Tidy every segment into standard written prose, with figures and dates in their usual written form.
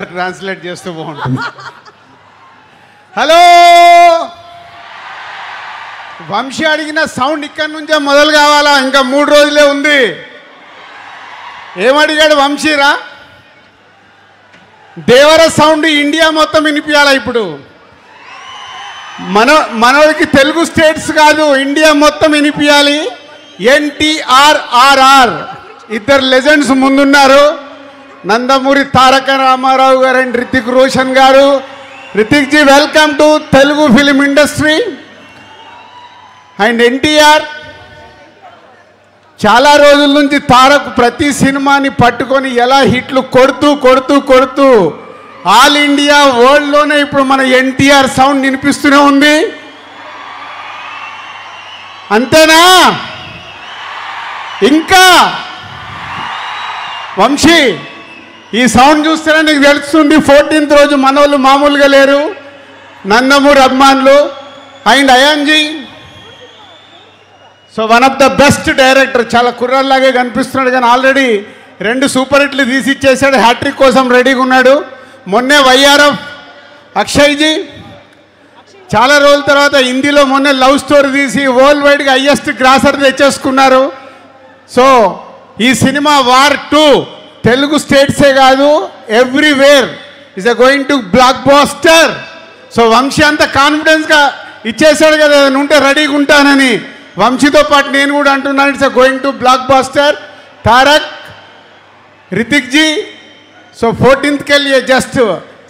Translate చేస్తూ బాగుంటుంది. Hello Vamsi అడిగిన సౌండ్ ఇక్కడి నుంచే మొదలు కావాలా? ఇంకా 3 రోజులే ఉంది. ఏమడిగాడు వంశీరా? దేవర సౌండ్ ఇండియా మొత్తం వినిపించాలా? ఇప్పుడు మనకి తెలుగు స్టేట్స్ కాదు, ఇండియా మొత్తం వినిపించాలి. NTRRR ఇద్దరు లెజెండ్స్ ముందున్నారు. నందమూరి తారక రామారావు గారు అండ్ రితిక్ రోషన్ గారు. Hrithik ji, welcome to Telugu film industry. And NTR చాలా రోజుల నుంచి తారక్ ప్రతి సినిమాని పట్టుకొని ఎలా హిట్లు కొడుతూ కొడుతూ కొడుతూ ఆల్ ఇండియా వరల్డ్లోనే ఇప్పుడు మన ఎన్టీఆర్ సౌండ్ వినిపిస్తూనే ఉంది. అంతేనా? ఇంకా వంశీ, ఈ సౌండ్ చూస్తేనే నీకు తెలుస్తుంది 14th రోజు మనోళ్ళు మామూలుగా లేరు. నందమూరి అభిమానులు అండ్ అయాన్జీ. So one of the best director. చాలా కుర్రల్లాగే కనిపిస్తున్నాడు కానీ ఆల్రెడీ 2 సూపర్ హిట్లు తీసి ఇచ్చేసాడు. హ్యాట్రిక్ కోసం రెడీగా ఉన్నాడు. మొన్నే వైఆర్ఎఫ్ అక్షయ్జీ చాలా రోజుల తర్వాత హిందీలో మొన్నే లవ్ స్టోరీ తీసి వరల్డ్ వైడ్గా హైయెస్ట్ గ్రాసర్ తెచ్చేసుకున్నారు. సో ఈ సినిమా వార్ 2 తెలుగు స్టేట్సే కాదు, everywhere is going to blockbuster. So Vamshi అంత కాన్ఫిడెన్స్గా ఇచ్చేసాడు కదా, ఉంటే రెడీగా ఉంటానని. వంశీతో పాటు నేను కూడా అంటున్నాను, it's going to blockbuster. Tarak, Hrithik ji, so 14th के लिए जस्ट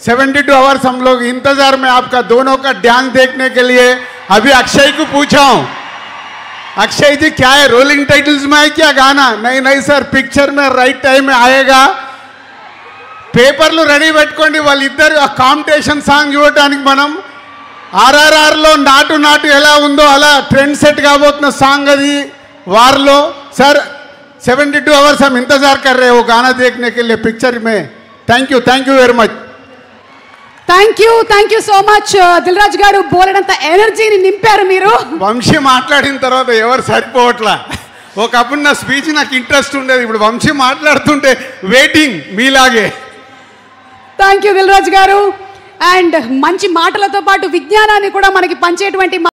72 आवर्स हम लोग इंतजार में आपका दोनों का डांस देखने के लिए. अभी अक्षय को पूछा हूँ, अक्षय जी क्या है, रोलिंग टाइटल्स में है क्या गाना? नहीं नहीं सर, पिक्चर में राइट टाइम में आएगा. పేపర్లు రెడీ పెట్టుకోండి. వాళ్ళిద్దరు ఆ కాంపిటీషన్ సాంగ్ చూడటానికి మనం RRRలో నాటు నాటు ఎలా ఉందో అలా ట్రెండ్ సెట్ కాబోతున్న సాంగ్ అది వార్లో. सर 72 आवर्स हम इंतजार कर रहे हैं वो गाना देखने के लिए पिक्चर में. Thank you very much. Thank you so much Dil Raju garu. బోలెడంత ఎనర్జీని నింపారు మీరు. వంశీ మాట్లాడిన తర్వాత ఎవరు సరిపోవట్లా. ఒకప్పుడు నా స్పీచ్ నాకు ఇంట్రెస్ట్ ఉండేది, ఇప్పుడు వంశీ మాట్లాడుతుంటే వెయిటింగ్ మీలాగే. థ్యాంక్ యూ దిల్ రాజు గారు. అండ్ మంచి మాటలతో పాటు విజ్ఞానాన్ని కూడా మనకి పంచేటువంటి